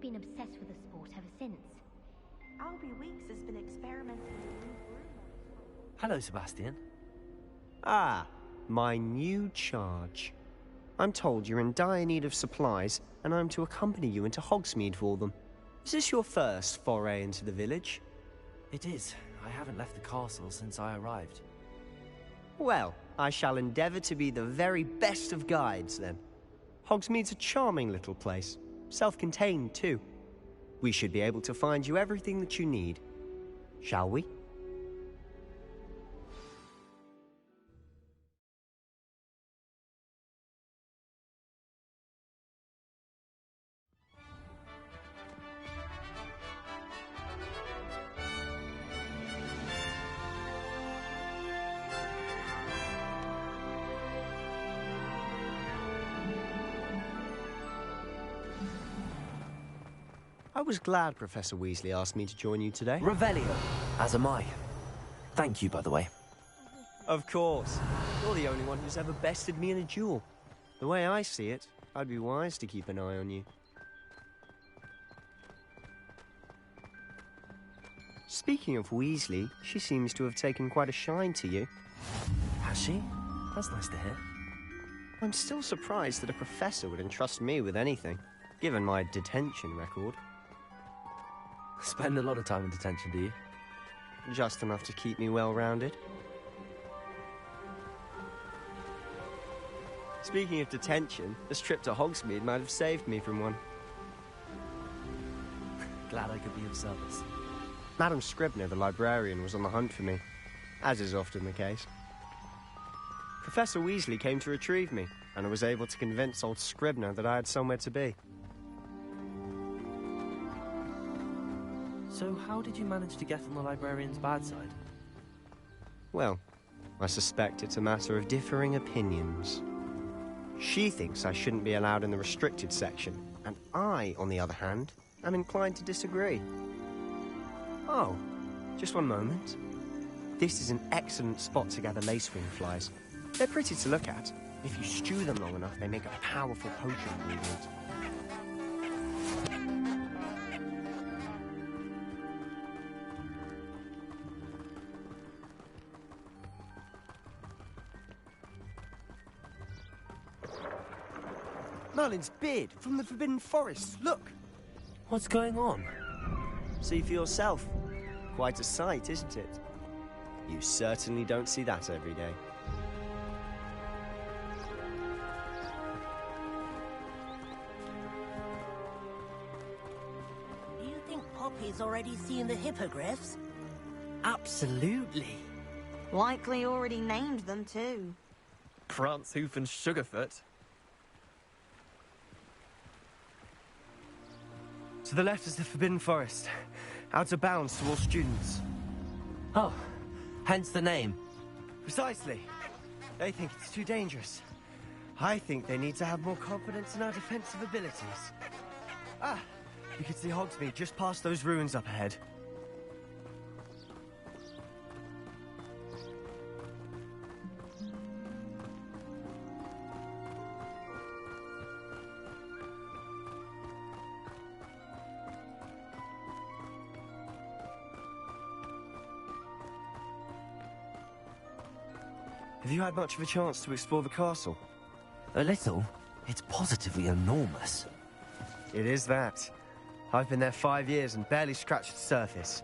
been obsessed with the sport ever since. Albie Weeks has been experimenting with new broom. Hello, Sebastian. Ah, my new charge. I'm told you're in dire need of supplies, and I'm to accompany you into Hogsmeade for them. Is this your first foray into the village? It is. I haven't left the castle since I arrived. Well, I shall endeavour to be the very best of guides, then. Hogsmeade's a charming little place, self-contained too. We should be able to find you everything that you need. Shall we? I was glad Professor Weasley asked me to join you today. Revelio, as am I. Thank you, by the way. Of course. You're the only one who's ever bested me in a duel. The way I see it, I'd be wise to keep an eye on you. Speaking of Weasley, she seems to have taken quite a shine to you. Has she? That's nice to hear. I'm still surprised that a professor would entrust me with anything, given my detention record. Spend a lot of time in detention, do you? Just enough to keep me well-rounded. Speaking of detention, this trip to Hogsmeade might have saved me from one. Glad I could be of service. Madam Scribner, the librarian, was on the hunt for me, as is often the case. Professor Weasley came to retrieve me, and I was able to convince old Scribner that I had somewhere to be. So how did you manage to get on the librarian's bad side? Well, I suspect it's a matter of differing opinions. She thinks I shouldn't be allowed in the restricted section, and I, on the other hand, am inclined to disagree. Oh, just one moment. This is an excellent spot to gather lacewing flies. They're pretty to look at. If you stew them long enough, they make a powerful potion ingredient. Merlin's beard from the Forbidden Forest. Look! What's going on? See for yourself. Quite a sight, isn't it? You certainly don't see that every day. Do you think Poppy's already seen the hippogriffs? Absolutely. Likely already named them too. Prance, Hoof and Sugarfoot. To the left is the Forbidden Forest. Out of bounds to all students. Oh, hence the name. Precisely. They think it's too dangerous. I think they need to have more confidence in our defensive abilities. Ah, you can see Hogsmeade just past those ruins up ahead. Have you had much of a chance to explore the castle? A little. It's positively enormous. It is that. I've been there 5 years and barely scratched the surface.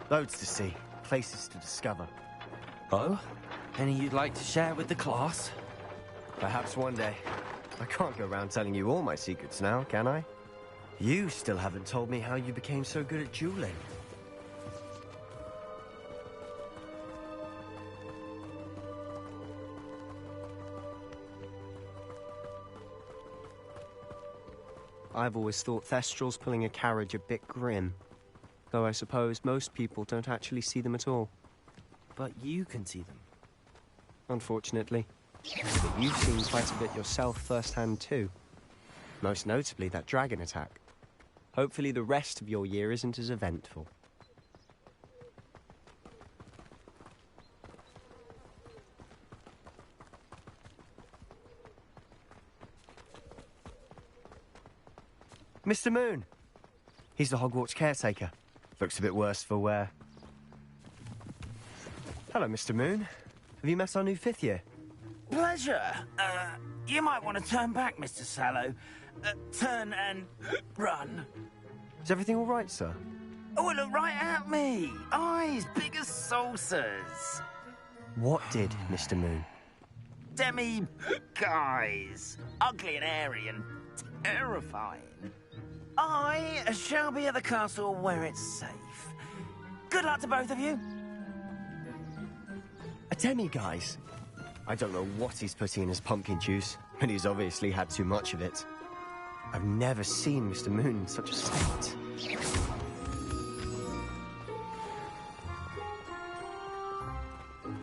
Loads to see, places to discover. Oh? Any you'd like to share with the class? Perhaps one day. I can't go around telling you all my secrets now, can I? You still haven't told me how you became so good at dueling. I've always thought Thestrals pulling a carriage a bit grim. Though I suppose most people don't actually see them at all. But you can see them. Unfortunately. But you've seen quite a bit yourself firsthand too. Most notably that dragon attack. Hopefully the rest of your year isn't as eventful. Mr. Moon! He's the Hogwarts caretaker. Looks a bit worse for wear. Hello, Mr. Moon. Have you met our new fifth year? Pleasure. You might want to turn back, Mr. Sallow. Turn and run. Is everything all right, sir? Oh, look right at me. Eyes big as saucers. What did, Mr. Moon? Guys. Ugly and hairy and terrifying. I shall be at the castle where it's safe. Good luck to both of you. A demi-guise? I don't know what he's putting in his pumpkin juice, but he's obviously had too much of it. I've never seen Mr. Moon in such a state.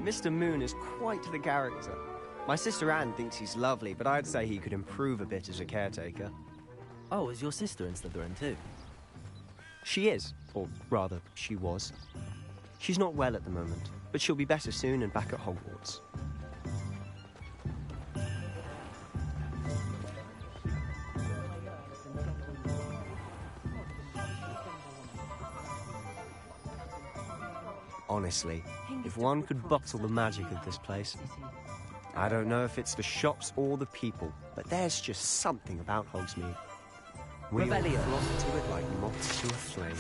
Mr. Moon is quite the character. My sister Anne thinks he's lovely, but I'd say he could improve a bit as a caretaker. Oh, is your sister in Slytherin too? She is, or rather, she was. She's not well at the moment, but she'll be better soon and back at Hogwarts. Honestly, if one could bottle the magic of this place. I don't know if it's the shops or the people, but there's just something about Hogsmeade. We all Revelio. flock to it like moths to a flame.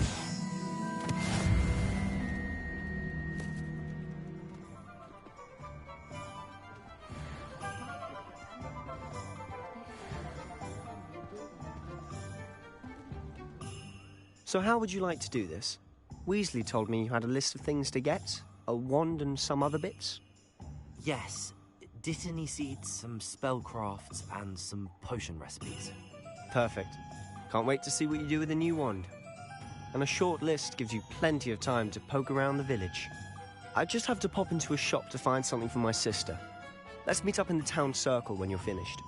So how would you like to do this? Weasley told me you had a list of things to get, a wand and some other bits. Yes. Dittany seeds, some spellcrafts, and some potion recipes. Perfect. Can't wait to see what you do with the new wand. And a short list gives you plenty of time to poke around the village. I just have to pop into a shop to find something for my sister. Let's meet up in the town circle when you're finished.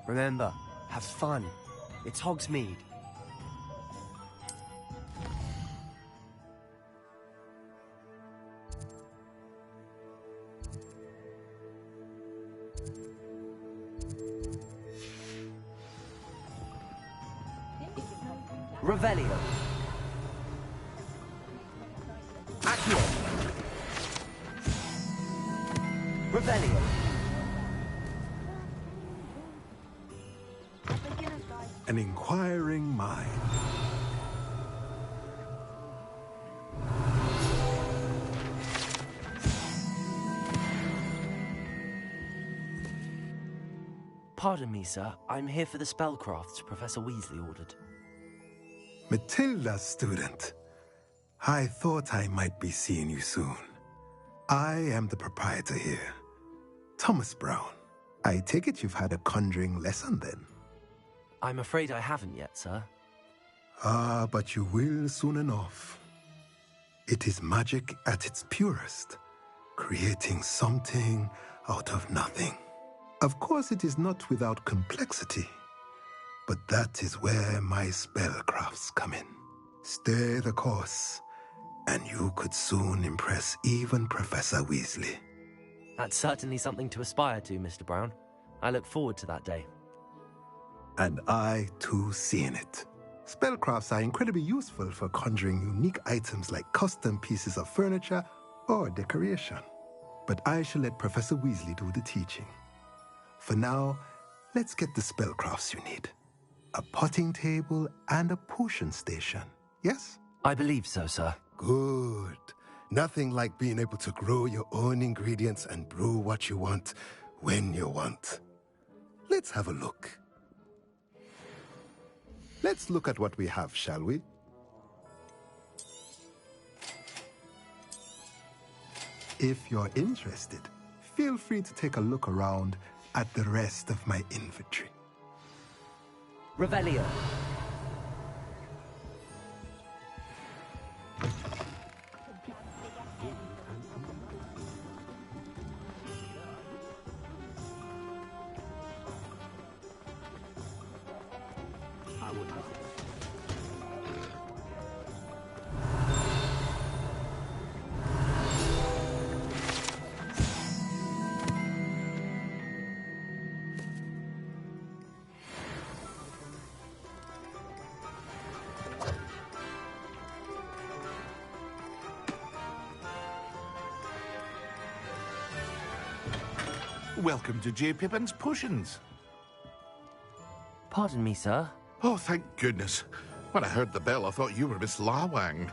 Remember, have fun. It's Hogsmeade. Revelio. Accio. Revelio. An inquiring mind. Pardon me, sir. I'm here for the spellcrafts Professor Weasley ordered. Matilda's student. I thought I might be seeing you soon. I am the proprietor here, Thomas Brown. I take it you've had a conjuring lesson then? I'm afraid I haven't yet, sir. Ah, but you will soon enough. It is magic at its purest, creating something out of nothing. Of course, it is not without complexity. But that is where my spellcrafts come in. Stay the course, and you could soon impress even Professor Weasley. That's certainly something to aspire to, Mr. Brown. I look forward to that day. And I, too, see in it. Spellcrafts are incredibly useful for conjuring unique items like custom pieces of furniture or decoration. But I shall let Professor Weasley do the teaching. For now, let's get the spellcrafts you need. A potting table and a potion station, yes? I believe so, sir. Good. Nothing like being able to grow your own ingredients and brew what you want when you want. Let's have a look. Let's look at what we have, shall we? If you're interested, feel free to take a look around at the rest of my inventory. Revelio. Welcome to J. Pippin's Potions. Pardon me, sir. Oh, thank goodness. When I heard the bell, I thought you were Miss Lawang.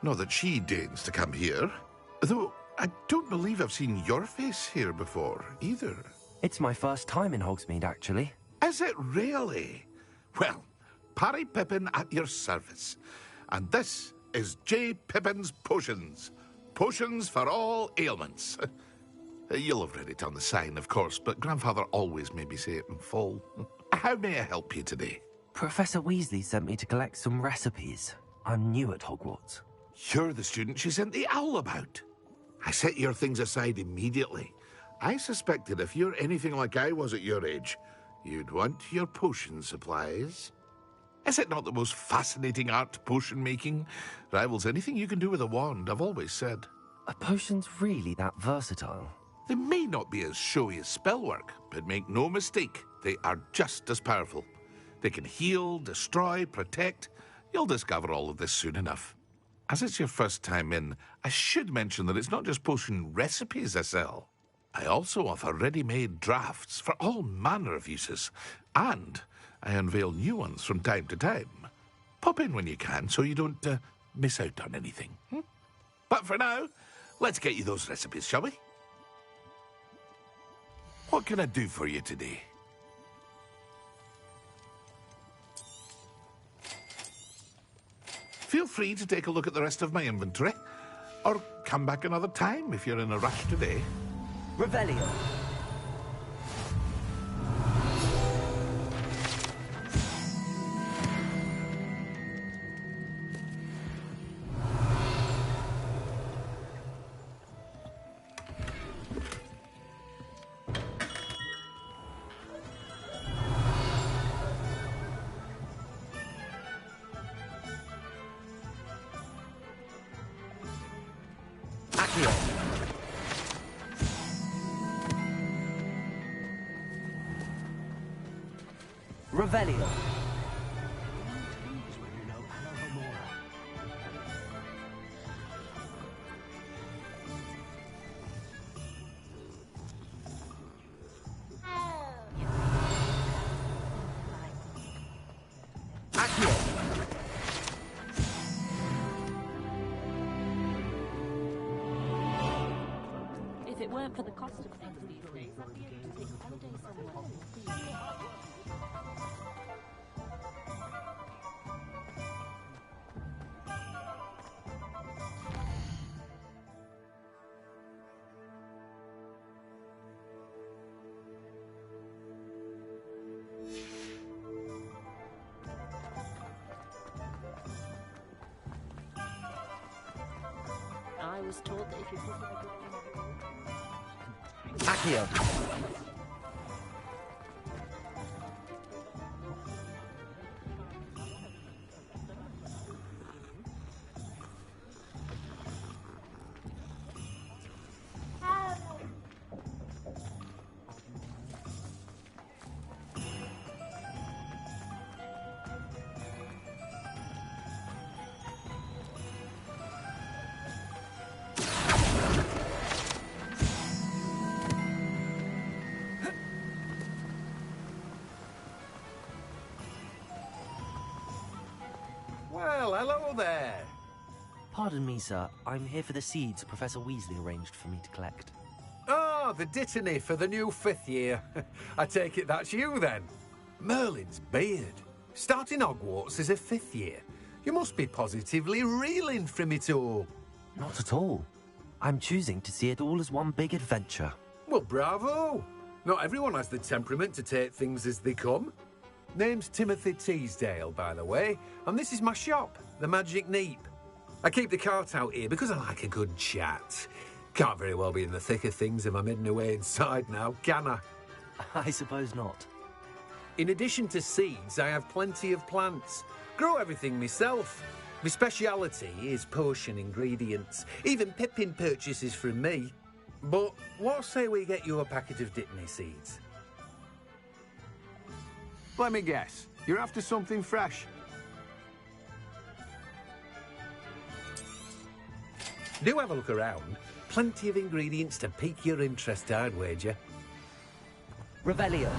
Not that she deigns to come here. Though, I don't believe I've seen your face here before, either. It's my first time in Hogsmeade, actually. Is it really? Well, Parry Pippin at your service. And this is J. Pippin's Potions. Potions for all ailments. You'll have read it on the sign, of course, but Grandfather always made me say it in full. How may I help you today? Professor Weasley sent me to collect some recipes. I'm new at Hogwarts. You're the student she sent the owl about. I set your things aside immediately. I suspected if you're anything like I was at your age, you'd want your potion supplies. Is it not the most fascinating art, potion making? Rivals anything you can do with a wand, I've always said. Are potions really that versatile? They may not be as showy as spellwork, but make no mistake, they are just as powerful. They can heal, destroy, protect. You'll discover all of this soon enough. As it's your first time in, I should mention that it's not just potion recipes I sell. I also offer ready-made drafts for all manner of uses, and I unveil new ones from time to time. Pop in when you can so you don't miss out on anything. But for now, let's get you those recipes, shall we? What can I do for you today? Feel free to take a look at the rest of my inventory, or come back another time if you're in a rush today. Revelio. Revelio. If it weren't for the cost of things these days, I'd be able to take a holiday somewhere. I was told that if you put Accio. Well, hello there. Pardon me, sir. I'm here for the seeds Professor Weasley arranged for me to collect. Oh, the dittany for the new 5th year. I take it that's you, then. Merlin's beard. Starting Hogwarts as a 5th year. You must be positively reeling from it all. Not at all. I'm choosing to see it all as one big adventure. Well, bravo. Not everyone has the temperament to take things as they come. Name's Timothy Teasdale, by the way, and this is my shop, the Magic Neep. I keep the cart out here because I like a good chat. Can't very well be in the thick of things if I'm hidden away inside now, can I? I suppose not. In addition to seeds, I have plenty of plants. Grow everything myself. My speciality is potion ingredients. Even Pippin purchases from me. But what say we get you a packet of Dittany seeds? Let me guess. You're after something fresh. Do have a look around. Plenty of ingredients to pique your interest, I'd wager. Revelio.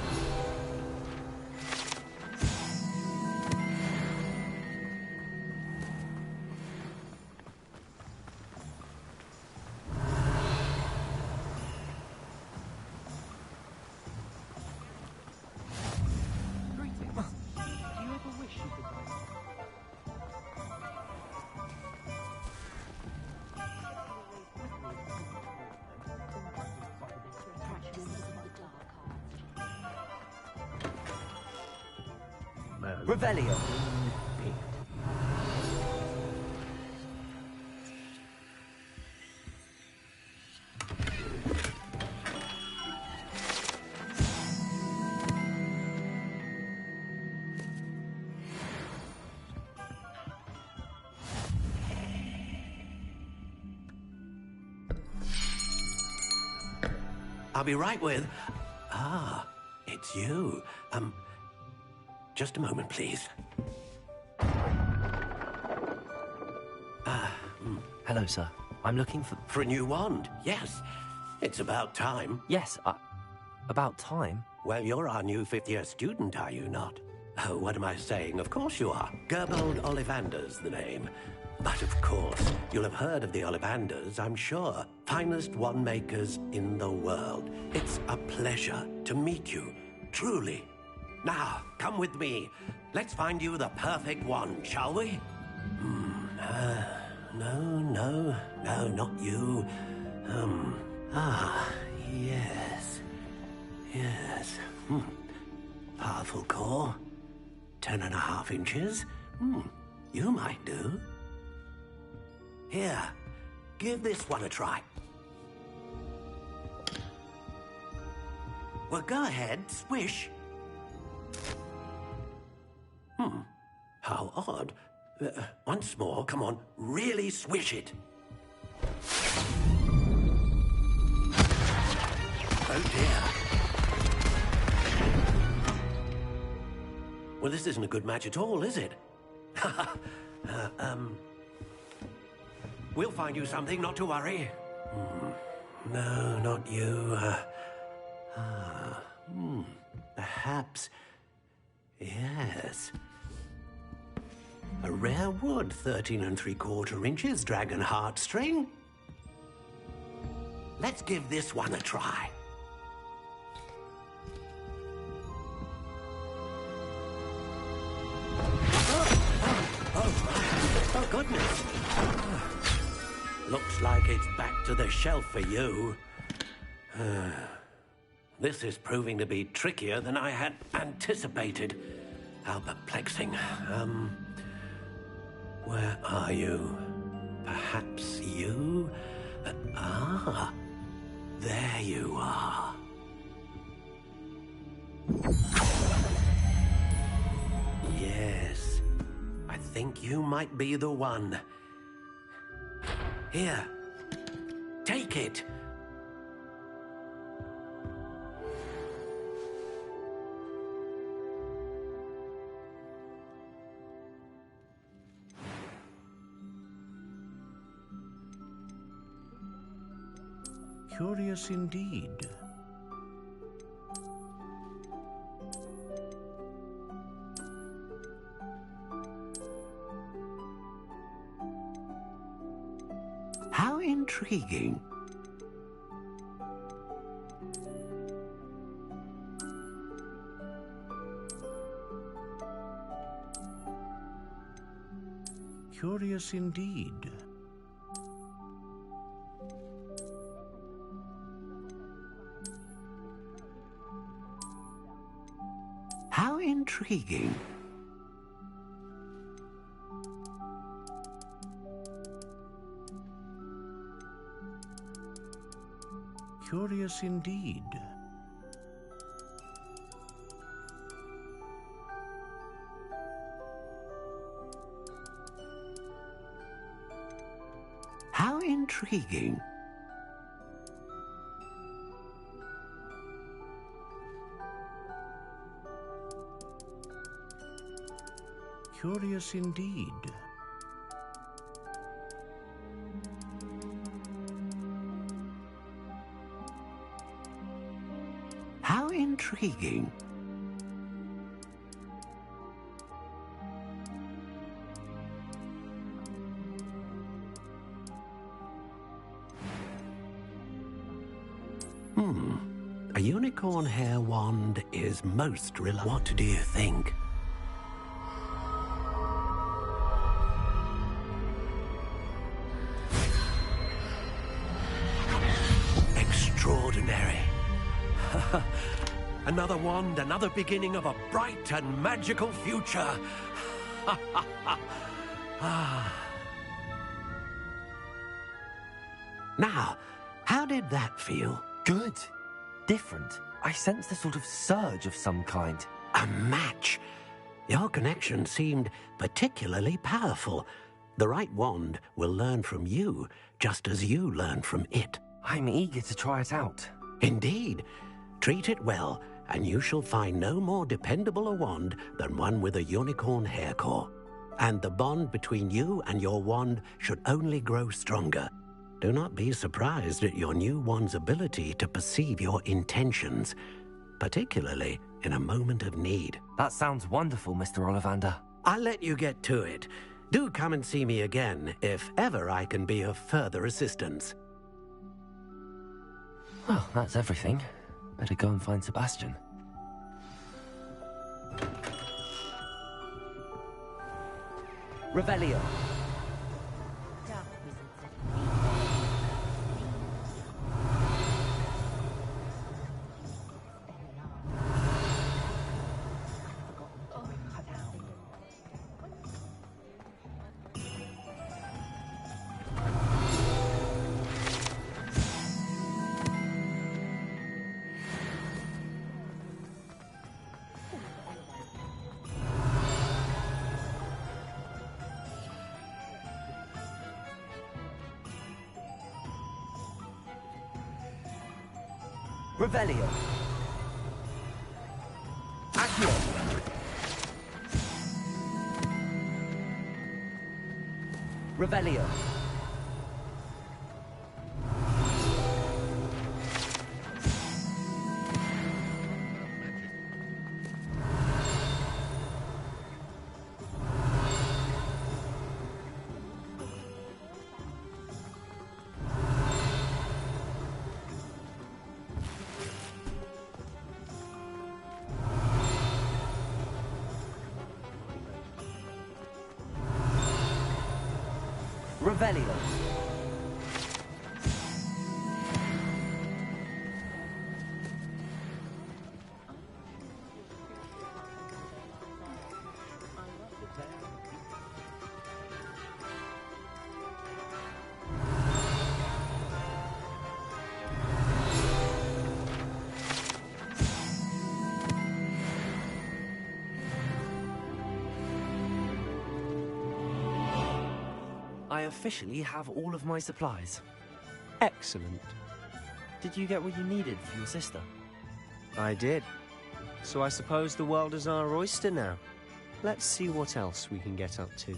Revelio. I'll be right with... Ah, it's you. Just a moment, please. Hello, sir. I'm looking for... For a new wand, yes. It's about time. Yes, about time? Well, you're our new fifth-year student, are you not? Oh, what am I saying? Of course you are. Gerbold Ollivander's the name. But of course, you'll have heard of the Ollivanders, I'm sure. Finest wand makers in the world. It's a pleasure to meet you, truly. Now, come with me. Let's find you the perfect wand, shall we? No, not you. Yes. Powerful core. 10.5 inches. You might do. Here, give this one a try. Well, go ahead, swish. How odd. Once more, come on, really swish it. Oh dear. Well, this isn't a good match at all, is it? We'll find you something, not to worry. No, not you. Perhaps... Yes. A rare wood, 13 3/4 inches, dragon heartstring. Let's give this one a try. Oh, goodness. Looks like it's back to the shelf for you. This is proving to be trickier than I had anticipated. How perplexing. Where are you? Perhaps you? There you are. Yes, I think you might be the one. Here, take it. Curious indeed. How intriguing. Curious indeed. How intriguing. Curious indeed. How intriguing. Curious indeed. How intriguing. intriguing. A unicorn hair wand is most reliable. What do you think? Extraordinary. Another wand, another beginning of a bright and magical future. Now, how did that feel? Good. Different. I sensed a sort of surge of some kind. A match. Your connection seemed particularly powerful. The right wand will learn from you, just as you learn from it. I'm eager to try it out. Indeed. Treat it well, and you shall find no more dependable a wand than one with a unicorn hair core. And the bond between you and your wand should only grow stronger. Do not be surprised at your new wand's ability to perceive your intentions, particularly in a moment of need. That sounds wonderful, Mr. Ollivander. I'll let you get to it. Do come and see me again if ever I can be of further assistance. Well, that's everything. Better go and find Sebastian. Revelio. Revelio. Accio. Revelio. Revelio. I officially have all of my supplies. Excellent. Did you get what you needed for your sister? I did. So I suppose the world is our oyster now. Let's see what else we can get up to.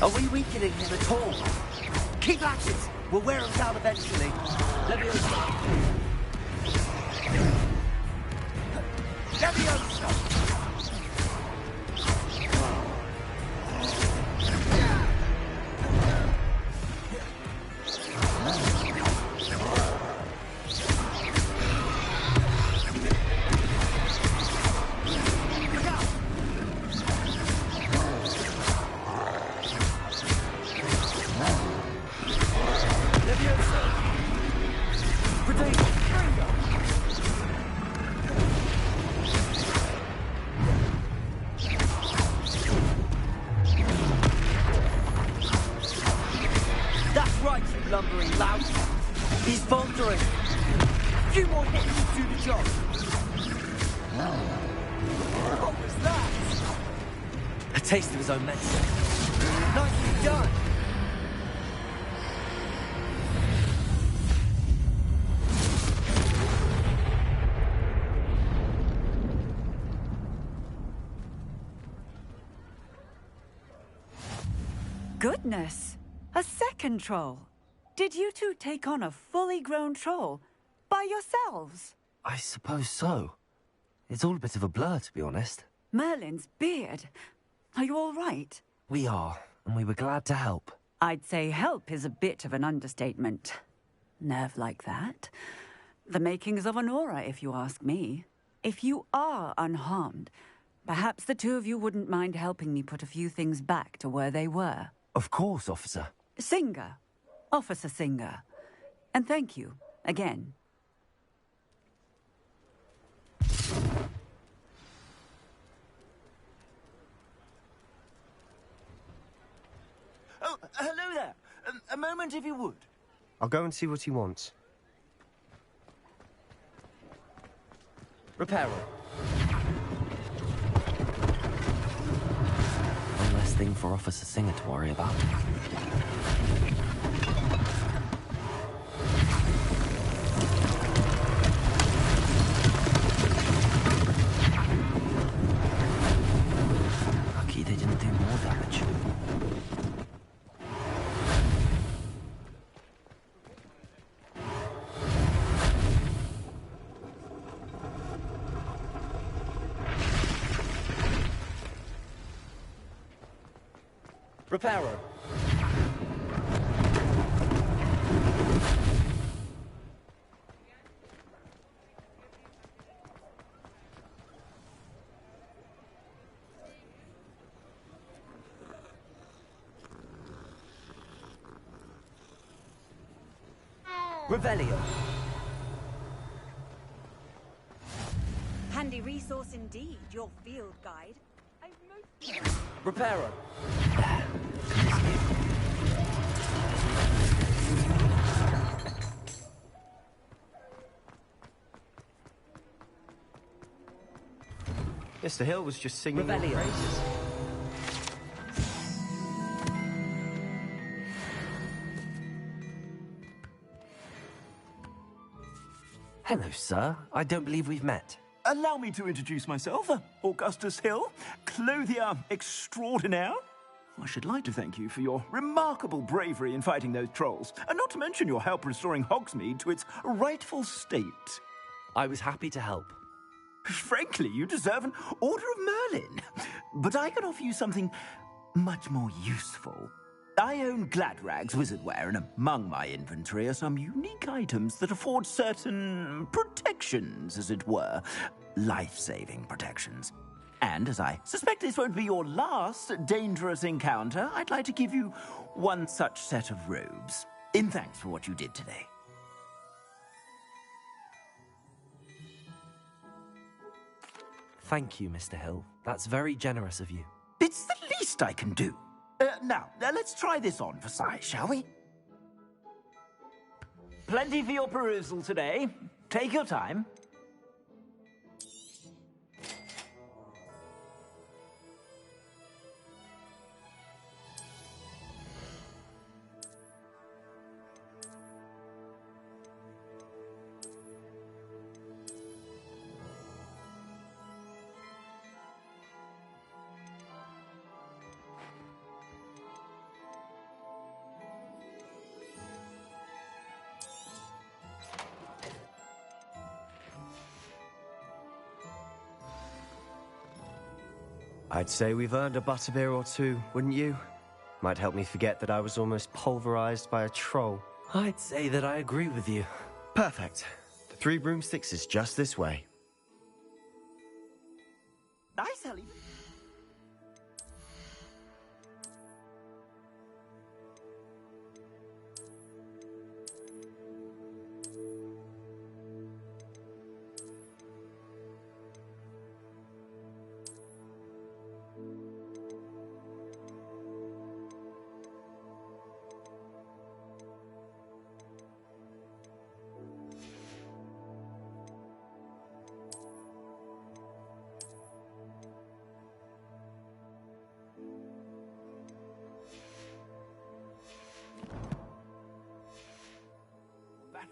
Are we weakening him at all? Keep at it! We'll wear him down eventually. Leviosa! Leviosa! Transportation! That's right, you lumbering louse. He's faltering. A few more hits to do the job. What was that? A taste of his own medicine. Nicely done. Goodness! A second troll. Did you two take on a fully grown troll by yourselves? I suppose so. It's all a bit of a blur, to be honest. Merlin's beard. Are you all right? We are, and we were glad to help. I'd say help is a bit of an understatement. Nerve like that. The makings of an aura, if you ask me. If you are unharmed, perhaps the two of you wouldn't mind helping me put a few things back to where they were. Of course, officer. Singer. Officer Singer. And thank you, again. Oh, hello there. A moment, if you would. I'll go and see what he wants. Repairer. One less thing for Officer Singer to worry about. Lucky they didn't do more damage. Repairer. Revelio. Handy resource indeed, your field guide. Repairer. Mr. Hill was just singing your Revelio. praises. Hello, sir. I don't believe we've met. Allow me to introduce myself, Augustus Hill, clothier extraordinaire. I should like to thank you for your remarkable bravery in fighting those trolls, and not to mention your help restoring Hogsmeade to its rightful state. I was happy to help. Frankly, you deserve an Order of Merlin. But I can offer you something much more useful. I own Gladrag's wizardware, and among my inventory are some unique items that afford certain protections, as it were. Life-saving protections. And as I suspect this won't be your last dangerous encounter, I'd like to give you one such set of robes, in thanks for what you did today. Thank you, Mr. Hill. That's very generous of you. It's the least I can do. Now, let's try this on for size, shall we? Plenty for your perusal today. Take your time. I'd say we've earned a butterbeer or two, wouldn't you? Might help me forget that I was almost pulverized by a troll. I'd say that I agree with you. Perfect. The 3 broomsticks is just this way. Nice, Ellie.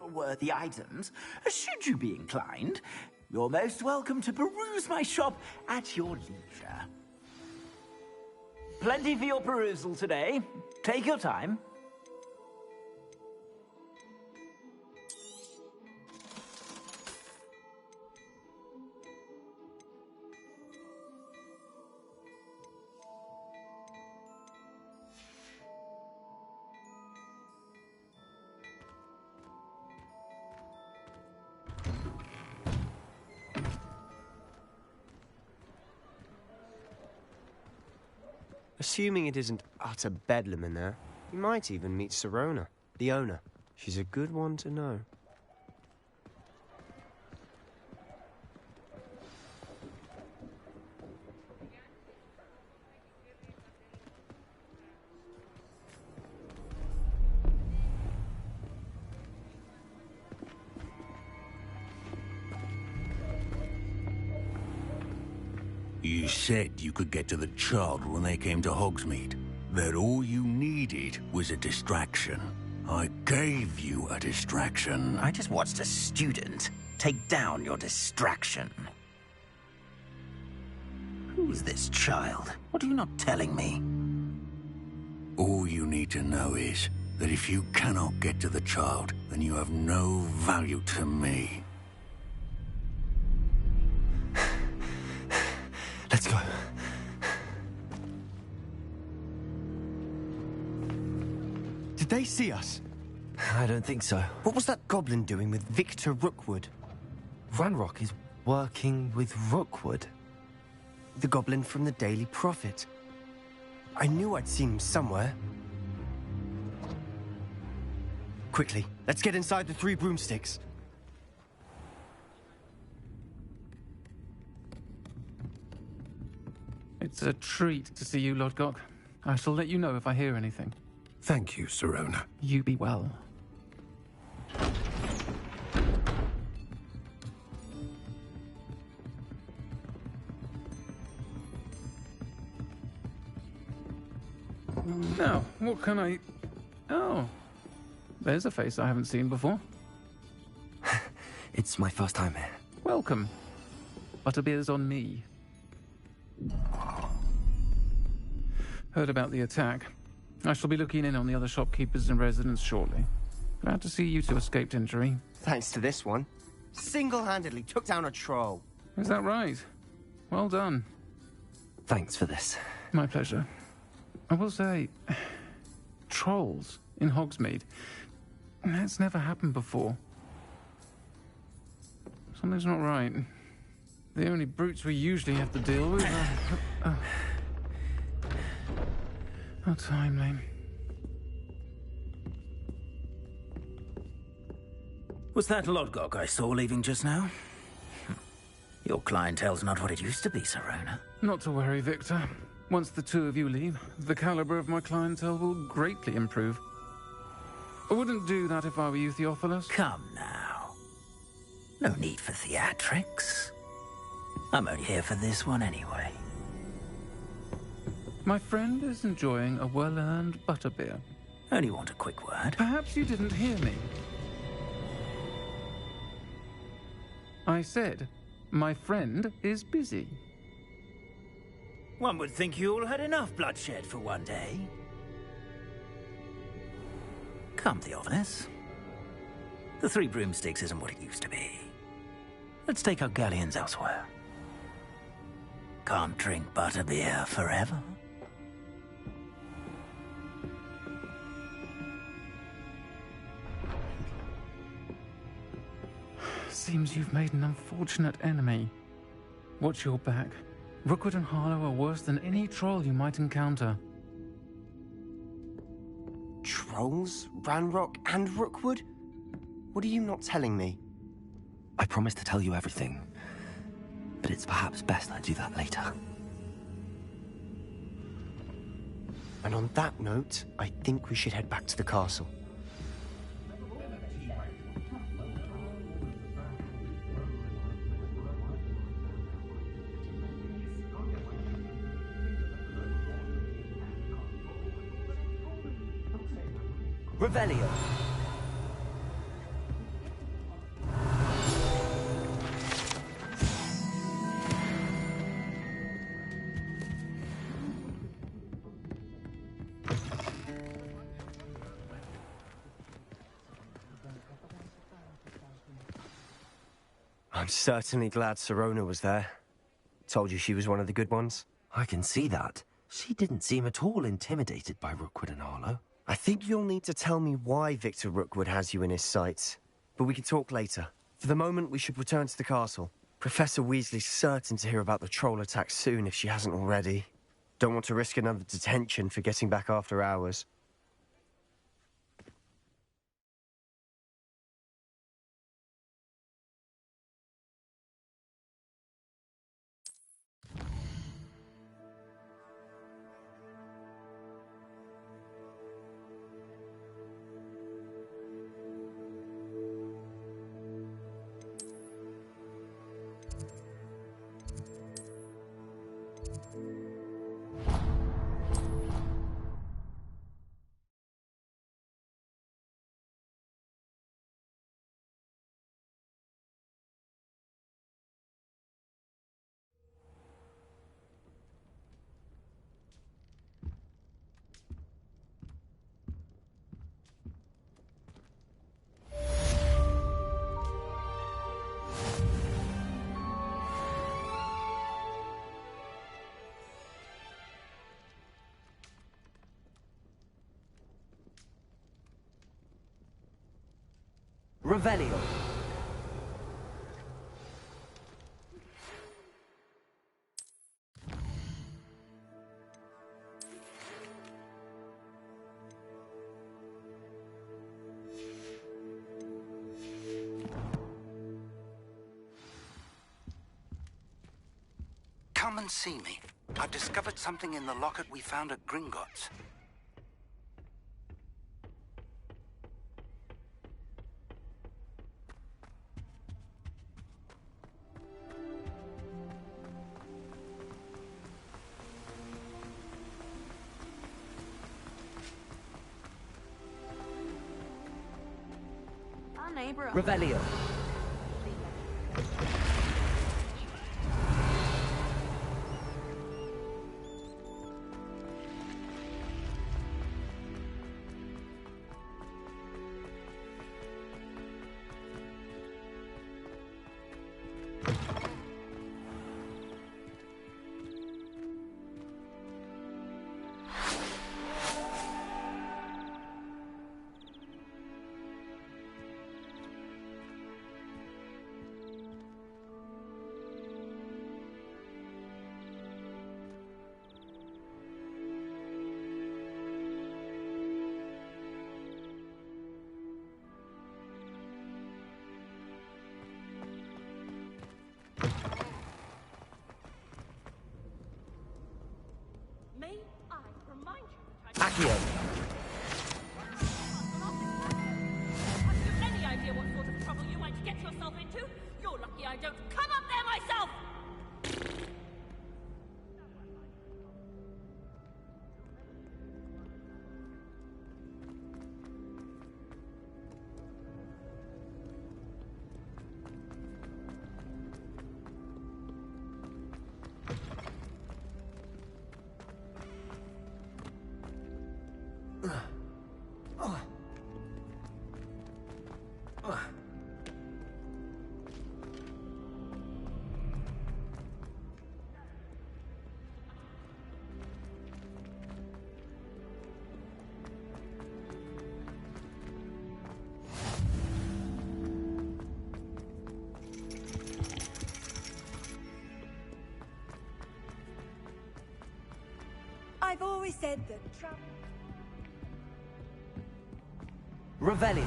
for worthy items, should you be inclined, you're most welcome to peruse my shop at your leisure. Plenty for your perusal today. Take your time. Assuming it isn't utter bedlam in there, you might even meet Sirona, the owner. She's a good one to know. You said you could get to the child when they came to Hogsmeade. That all you needed was a distraction. I gave you a distraction. I just watched a student take down your distraction. Who's this child? What are you not telling me? All you need to know is that if you cannot get to the child, then you have no value to me. Let's go. Did they see us? I don't think so. What was that goblin doing with Victor Rookwood? Ranrock is working with Rookwood. The goblin from the Daily Prophet. I knew I'd seen him somewhere. Quickly, let's get inside the 3 broomsticks. It's a treat to see you, Lodgok. I shall let you know if I hear anything. Thank you, Sirona. You be well. Now, what can I... Oh, there's a face I haven't seen before. It's my first time here. Welcome. Butterbeer's on me. Heard about the attack. I shall be looking in on the other shopkeepers and residents shortly. Glad to see you two escaped injury. Thanks to this one. Single-handedly took down a troll. Is that right? Well done. Thanks for this. My pleasure. I will say, trolls in Hogsmeade. That's never happened before. Something's not right. The only brutes we usually have to deal with are... How timely. Was that Lodgok I saw leaving just now? Your clientele's not what it used to be, Sirona. Not to worry, Victor. Once the 2 of you leave, the caliber of my clientele will greatly improve. I wouldn't do that if I were you, Theophilus. Come now. No need for theatrics. I'm only here for this one anyway. My friend is enjoying a well-earned butterbeer. Only want a quick word. Perhaps you didn't hear me. I said, my friend is busy. One would think you all had enough bloodshed for one day. Come, Theophilus. The 3 broomsticks isn't what it used to be. Let's take our galleons elsewhere. Can't drink butterbeer forever. Seems you've made an unfortunate enemy. Watch your back. Rookwood and Harlow are worse than any troll you might encounter. Trolls? Ranrock and Rookwood? What are you not telling me? I promised to tell you everything, but it's perhaps best I do that later. And on that note, I think we should head back to the castle. Revelio. I'm certainly glad Sirona was there. Told you she was one of the good ones. I can see that. She didn't seem at all intimidated by Rookwood and Arlo. I think you'll need to tell me why Victor Rookwood has you in his sights. But we can talk later. For the moment, we should return to the castle. Professor Weasley's certain to hear about the troll attack soon if she hasn't already. Don't want to risk another detention for getting back after hours. Revelio. Come and see me. I've discovered something in the locket we found at Gringotts. Our neighbor. Revelio. May I remind you that Accio. Have you any idea what sort of trouble you might get yourself into? You're lucky I don't come up there myself! I've always said that trouble... Revelio.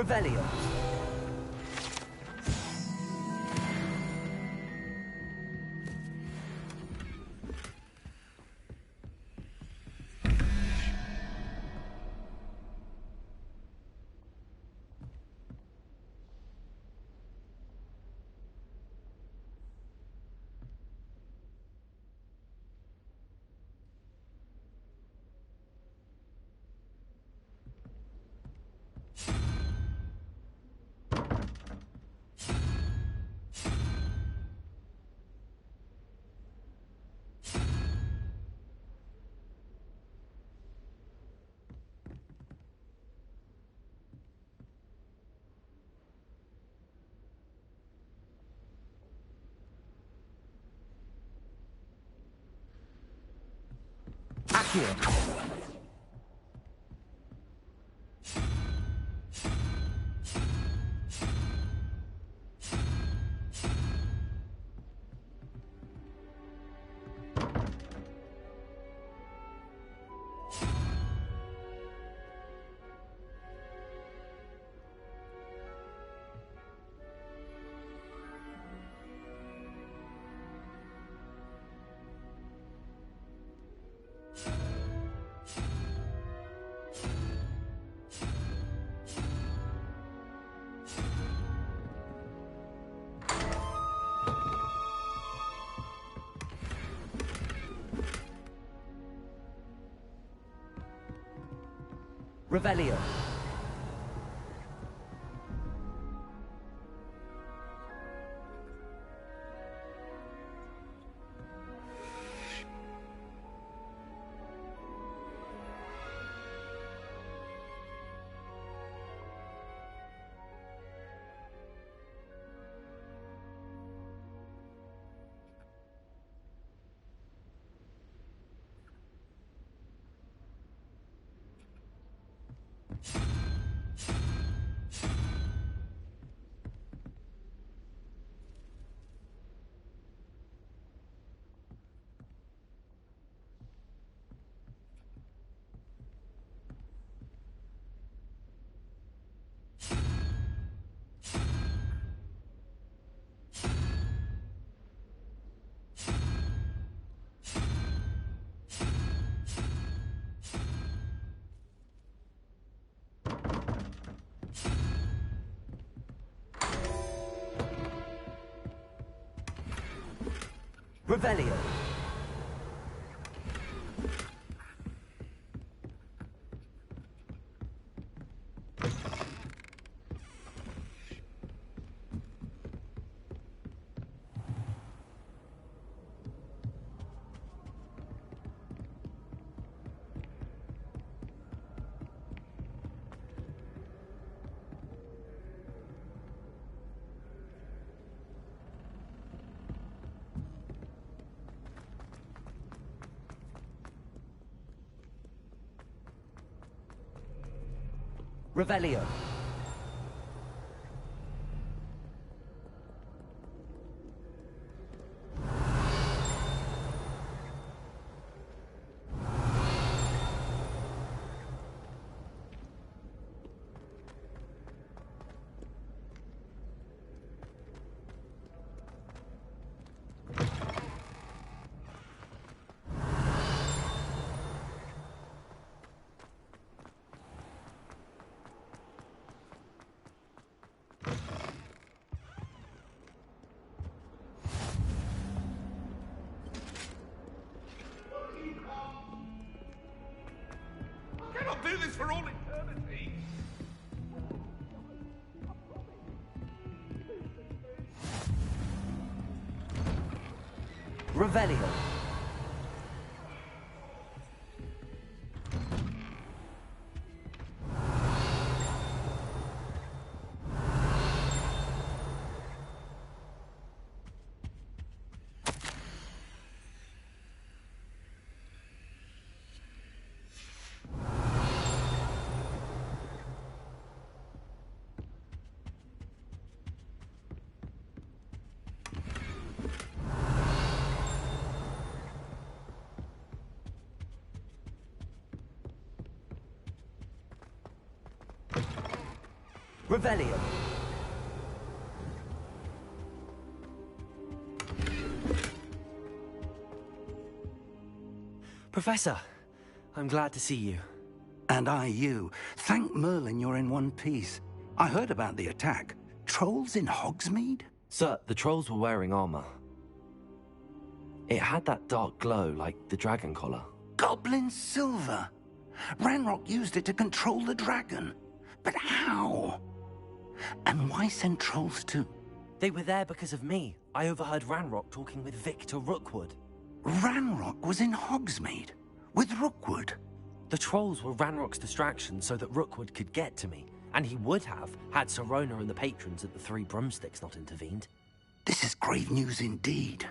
Revelio. Accio. Revelio. Revelio. Revelio. I cannot do this for all eternity. Revelio. Revelio. Professor, I'm glad to see you. And I you. Thank Merlin you're in one piece. I heard about the attack. Trolls in Hogsmeade? Sir, the trolls were wearing armor. It had that dark glow like the dragon collar. Goblin silver. Ranrock used it to control the dragon. But how? And why send trolls too? They were there because of me. I overheard Ranrock talking with Victor Rookwood. Ranrock was in Hogsmeade? With Rookwood? The trolls were Ranrock's distraction so that Rookwood could get to me. And he would have, had Sirona and the patrons at the Three Broomsticks not intervened. This is grave news indeed.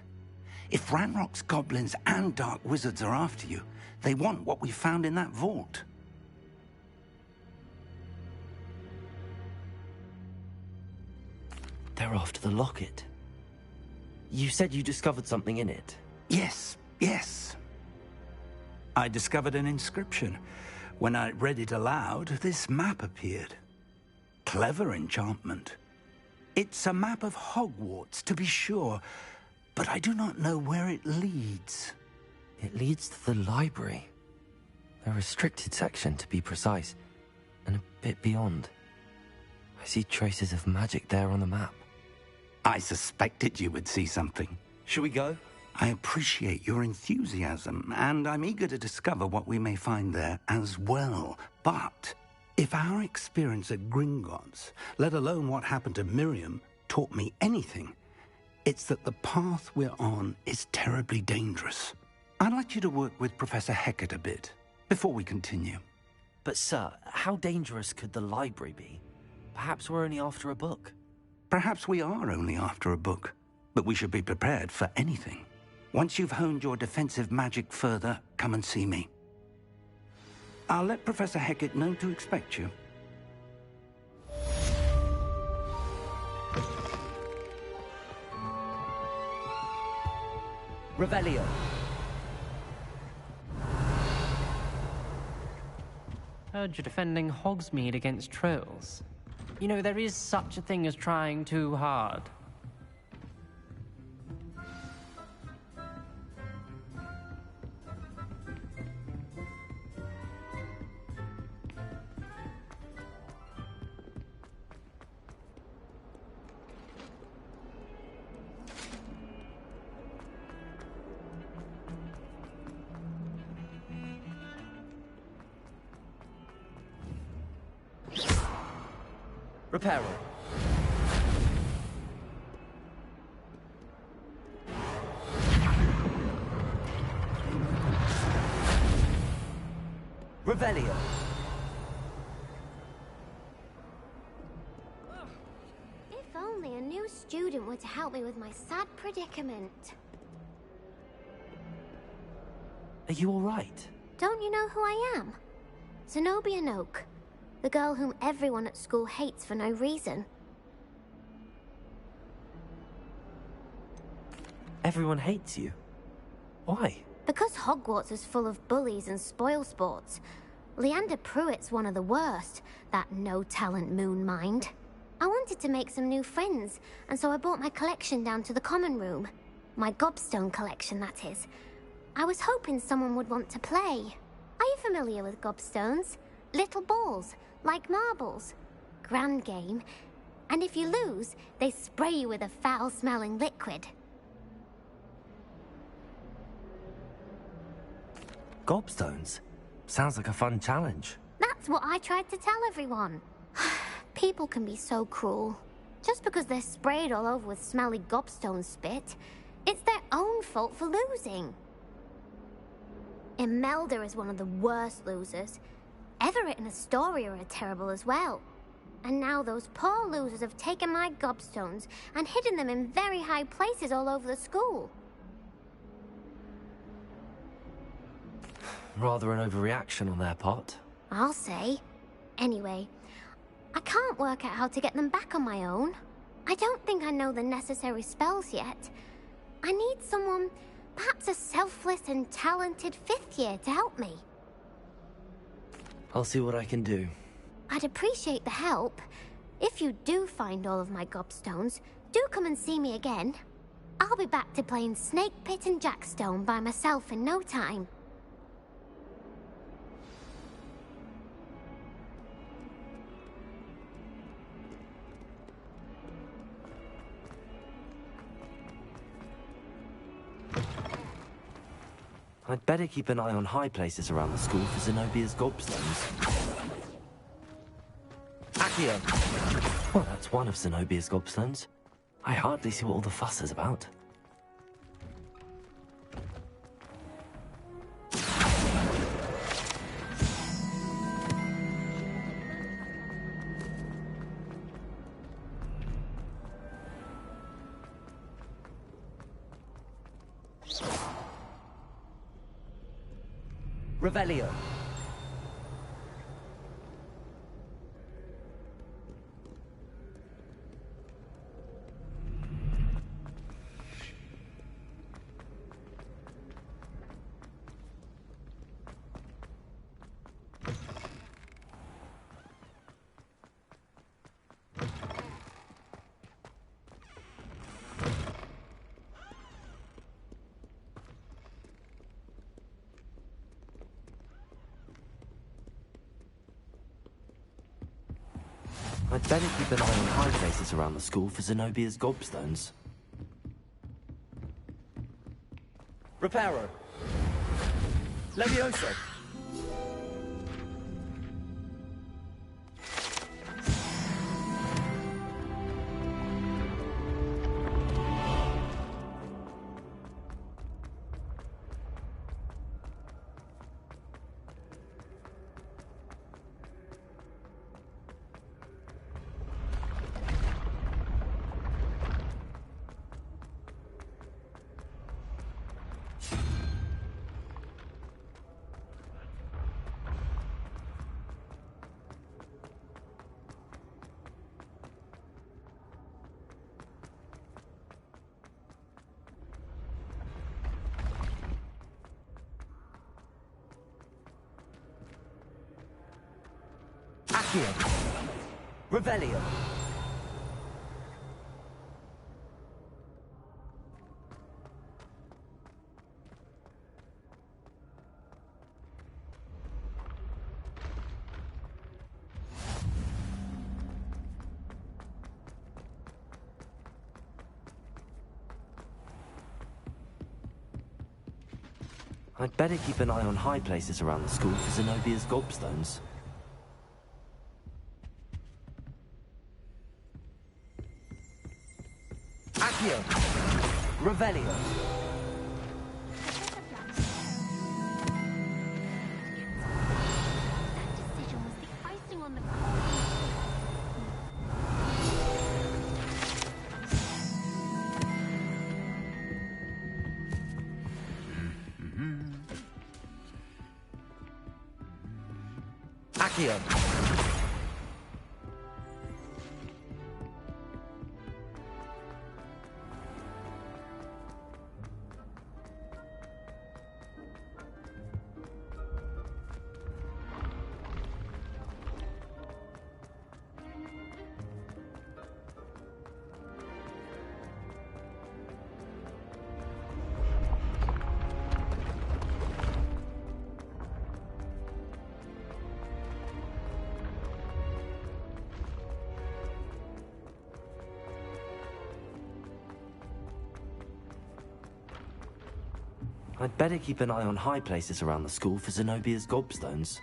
If Ranrock's goblins and dark wizards are after you, they want what we found in that vault. They're after the locket. You said you discovered something in it. Yes. I discovered an inscription. When I read it aloud, this map appeared. Clever enchantment. It's a map of Hogwarts, to be sure, but I do not know where it leads. It leads to the library. The restricted section, to be precise, and a bit beyond. I see traces of magic there on the map. I suspected you would see something. Shall we go? I appreciate your enthusiasm, and I'm eager to discover what we may find there as well. But if our experience at Gringotts, let alone what happened to Miriam, taught me anything, it's that the path we're on is terribly dangerous. I'd like you to work with Professor Hecat a bit before we continue. But sir, how dangerous could the library be? Perhaps we're only after a book. Perhaps we are only after a book, but we should be prepared for anything. Once you've honed your defensive magic further, come and see me. I'll let Professor Hecat know to expect you. Revelio. Heard you're defending Hogsmeade against trolls. You know, there is such a thing as trying too hard. Reparo. Revelio. If only a new student were to help me with my sad predicament. Are you all right? Don't you know who I am? Zenobia Noak. The girl whom everyone at school hates for no reason. Everyone hates you. Why? Because Hogwarts is full of bullies and spoilsports. Leander Pruitt's one of the worst, that no-talent moon mind. I wanted to make some new friends, and so I brought my collection down to the common room. My gobstone collection, that is. I was hoping someone would want to play. Are you familiar with gobstones? Little balls, like marbles. Grand game. And if you lose, they spray you with a foul-smelling liquid. Gobstones? Sounds like a fun challenge. That's what I tried to tell everyone. People can be so cruel. Just because they're sprayed all over with smelly gobstone spit, it's their own fault for losing. Imelda is one of the worst losers. Everett and Astoria are terrible as well. And now those poor losers have taken my gobstones and hidden them in very high places all over the school. Rather an overreaction on their part. I'll say. Anyway, I can't work out how to get them back on my own. I don't think I know the necessary spells yet. I need someone, perhaps a selfless and talented fifth year to help me. I'll see what I can do. I'd appreciate the help. If you do find all of my gobstones, do come and see me again. I'll be back to playing Snake Pit and Jackstone by myself in no time. I'd better keep an eye on high places around the school for Zenobia's gobstones. Accio! Well, that's one of Zenobia's gobstones. I hardly see what all the fuss is about. Revelio. I'd better keep an eye on high places around the school for Zenobia's gobstones. Reparo. Levioso. Accio. Revelio. I'd better keep an eye on high places around the school for Zenobia's gobstones. Accio. Revelio. Accio. I'd better keep an eye on high places around the school for Zenobia's gobstones.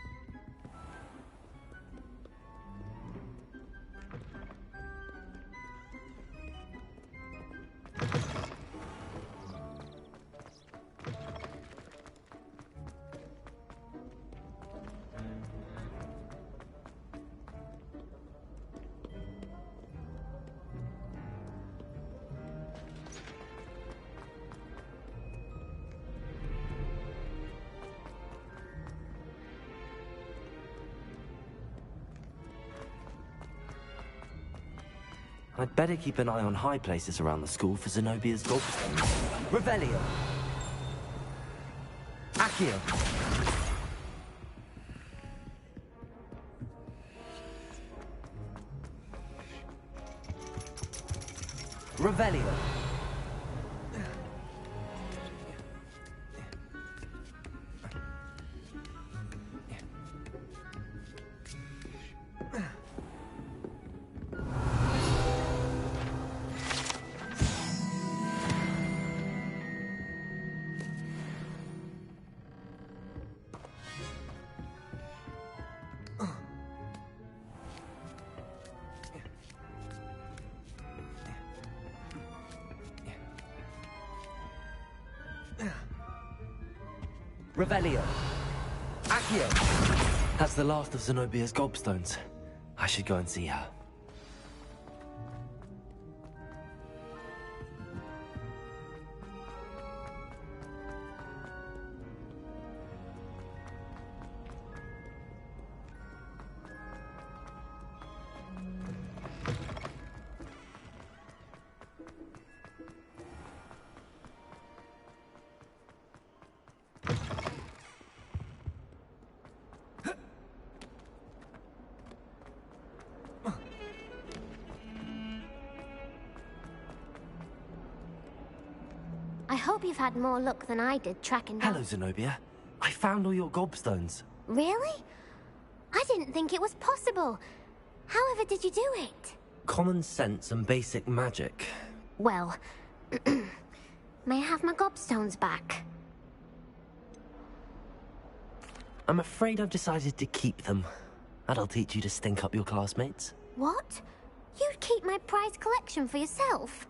I'd better keep an eye on high places around the school for Zenobia's gobstones. Revelio. Accio. Revelio. Revelio. Accio. That's the last of Zenobia's gobstones. I should go and see her. I hope you've had more luck than I did tracking down... Hello, Zenobia. I found all your gobstones. Really? I didn't think it was possible. However did you do it? Common sense and basic magic. Well, may I have my gobstones back? I'm afraid I've decided to keep them. That'll teach you to stink up your classmates. What? You'd keep my prized collection for yourself?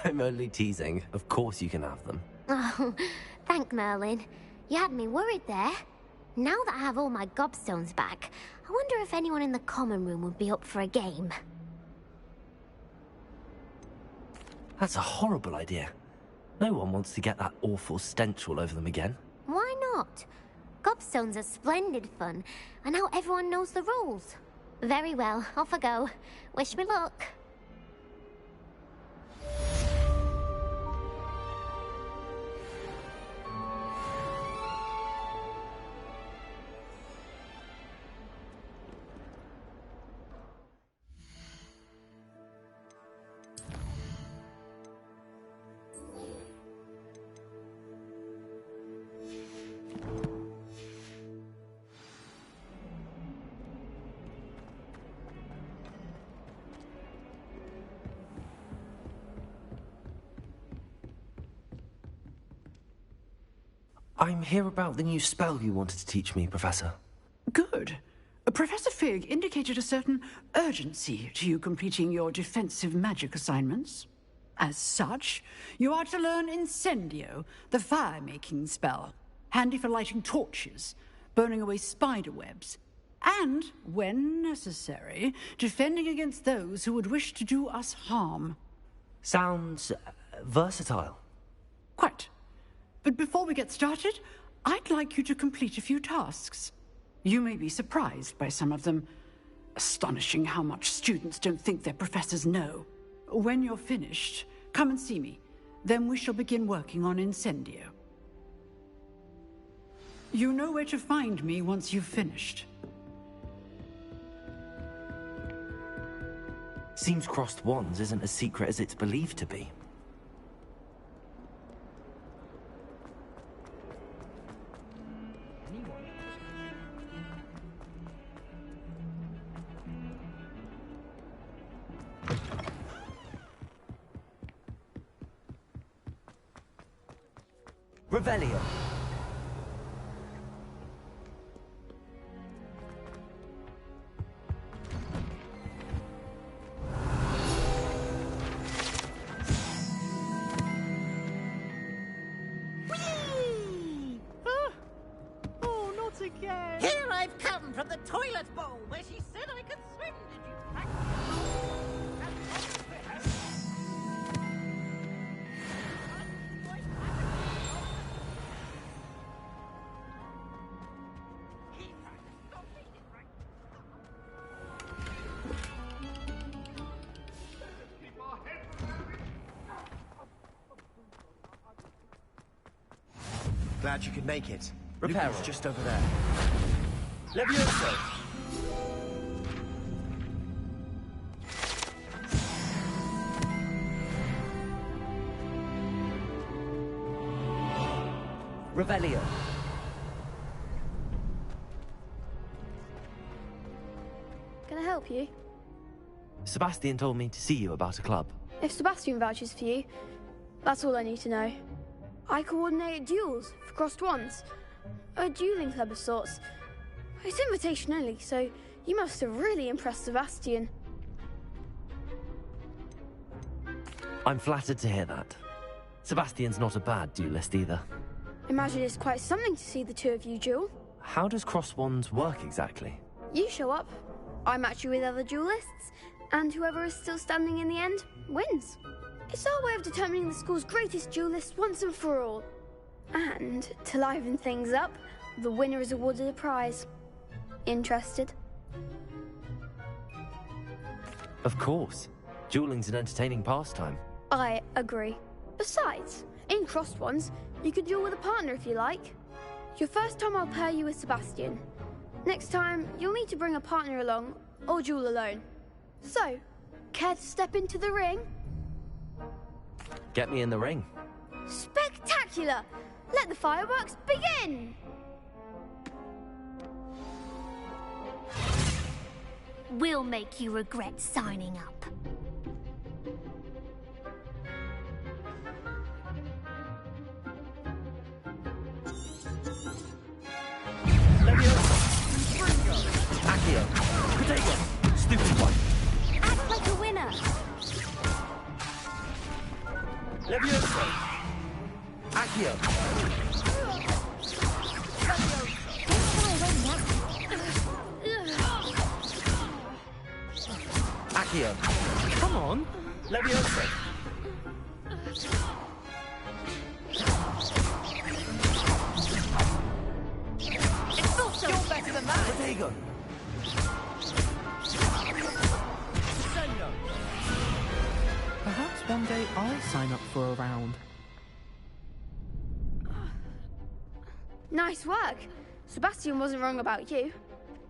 I'm only teasing. Of course you can have them. Oh, thank Merlin. You had me worried there. Now that I have all my gobstones back, I wonder if anyone in the common room would be up for a game. That's a horrible idea. No one wants to get that awful stench all over them again. Why not? Gobstones are splendid fun, and now everyone knows the rules. Very well, off I go. Wish me luck. I'm here about the new spell you wanted to teach me, Professor. Good. Professor Fig indicated a certain urgency to you completing your defensive magic assignments. As such, you are to learn Incendio, the fire-making spell, handy for lighting torches, burning away spider webs, and, when necessary, defending against those who would wish to do us harm. Sounds versatile. Quite. But before we get started, I'd like you to complete a few tasks. You may be surprised by some of them. Astonishing how much students don't think their professors know. When you're finished, come and see me. Then we shall begin working on Incendio. You know where to find me once you've finished. Seems crossed wands isn't as secret as it's believed to be. Revelio. Oh, not again! Here I've come from the toilet bowl where she said I could swim. Did you practice? Glad you could make it. Reparo. Luca's just over there. Levioso. Revelio. Can I help you? Sebastian told me to see you about a club. If Sebastian vouches for you, that's all I need to know. I coordinate duels for crossed wands. A dueling club of sorts. It's invitation only, so you must have really impressed Sebastian. I'm flattered to hear that. Sebastian's not a bad duelist either. Imagine it's quite something to see the two of you duel. How does crossed wands work exactly? You show up, I match you with other duelists, and whoever is still standing in the end wins. It's our way of determining the school's greatest duelist once and for all. And to liven things up, the winner is awarded a prize. Interested? Of course. Dueling's an entertaining pastime. I agree. Besides, in crossed ones, you can duel with a partner if you like. Your first time I'll pair you with Sebastian. Next time, you'll need to bring a partner along, or duel alone. So, care to step into the ring? Get me in the ring. Spectacular! Let the fireworks begin! We'll make you regret signing up. Accio. Potato. Stupid one. Act like a winner. Levioso. Accio. Accio. Come on. Levioso. You're better than that. Potato. Perhaps one day I'll sign up for a round. Nice work. Sebastian wasn't wrong about you.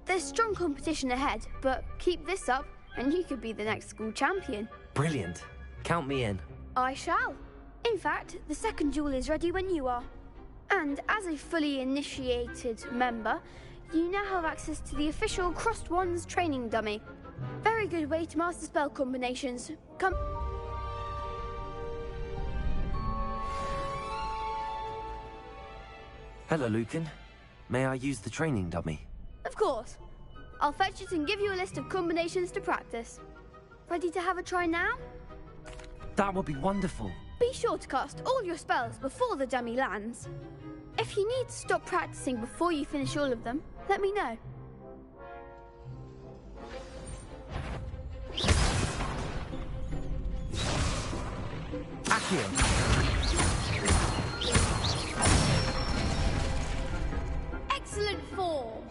There's strong competition ahead, but keep this up and you could be the next school champion. Brilliant. Count me in. I shall. In fact, the second duel is ready when you are. And as a fully initiated member, you now have access to the official Crossed Wands training dummy. Very good way to master spell combinations. Come. Hello, Lucan. May I use the training dummy? Of course. I'll fetch it and give you a list of combinations to practice. Ready to have a try now? That would be wonderful. Be sure to cast all your spells before the dummy lands. If you need to stop practicing before you finish all of them, let me know. Accio. Excellent form.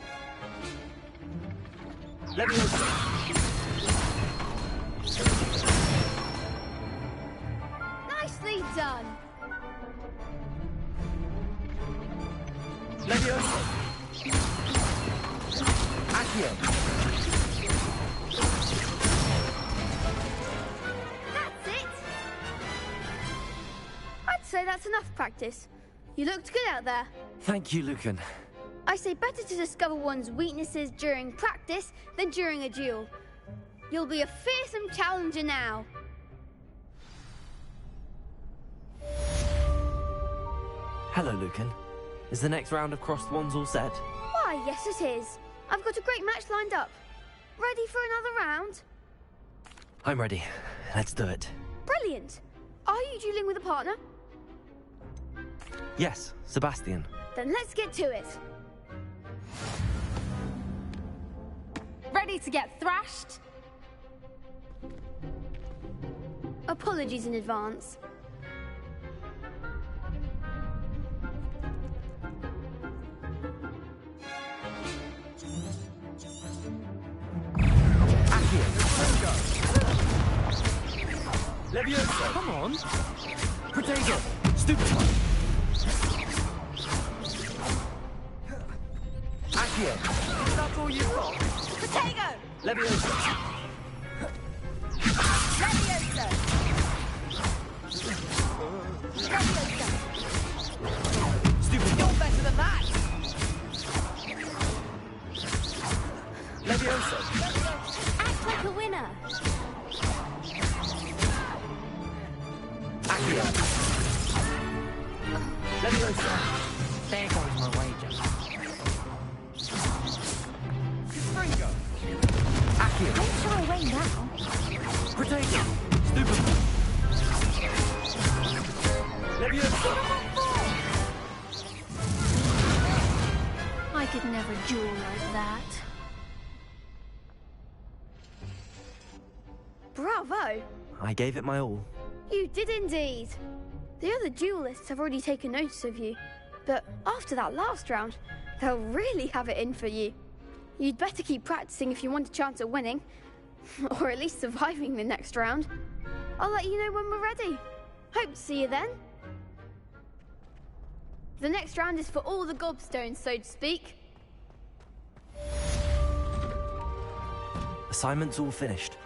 Levioso. Nicely done. Levioso. Accio. That's it. I'd say that's enough practice. You looked good out there. Thank you, Lucan. I say better to discover one's weaknesses during practice than during a duel. You'll be a fearsome challenger now. Hello, Lucan. Is the next round of Crossed Wands all set? Why, yes it is. I've got a great match lined up. Ready for another round? I'm ready. Let's do it. Brilliant. Are you dueling with a partner? Yes, Sebastian. Then let's get to it. Ready to get thrashed? Apologies in advance. Levioso. Come on. Potato. Stupid one. Accio. Is that all you've got? Potato! Levioso. Leviosa! Leviosa! Stupid one. There goes my wager. Gringo! Don't shy away now. Potato! Stupid! I could never duel like that. Bravo! I gave it my all. You did indeed. The other duelists have already taken notice of you, but after that last round, they'll really have it in for you. You'd better keep practicing if you want a chance at winning, or at least surviving the next round. I'll let you know when we're ready. Hope to see you then. The next round is for all the gobstones, so to speak. Assignment's all finished.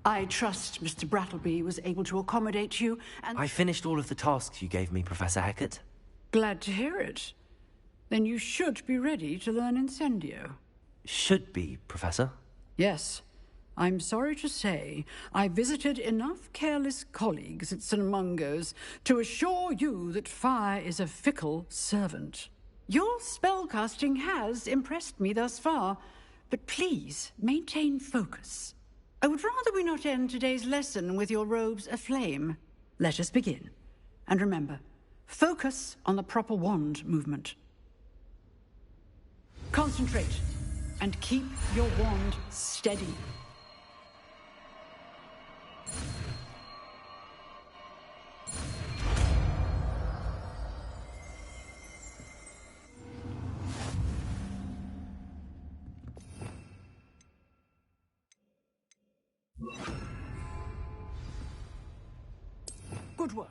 I trust Mr. Brattleby was able to accommodate you, and... I finished all of the tasks you gave me, Professor Hecat. Glad to hear it. Then you should be ready to learn Incendio. Should be, Professor. Yes. I'm sorry to say, I visited enough careless colleagues at St. Mungo's to assure you that fire is a fickle servant. Your spellcasting has impressed me thus far, but please maintain focus. I would rather we not end today's lesson with your robes aflame. Let us begin. And remember, focus on the proper wand movement. Concentrate, and keep your wand steady. Good work.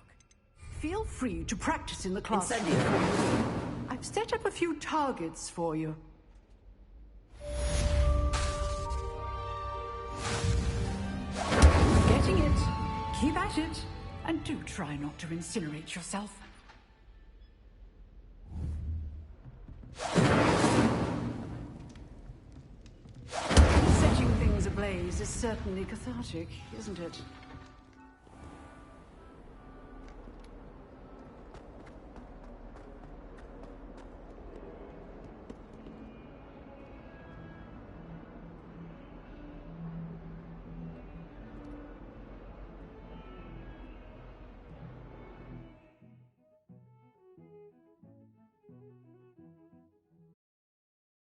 Feel free to practice in the classroom. I've set up a few targets for you. Getting it. Keep at it. And do try not to incinerate yourself. Setting things ablaze is certainly cathartic, isn't it?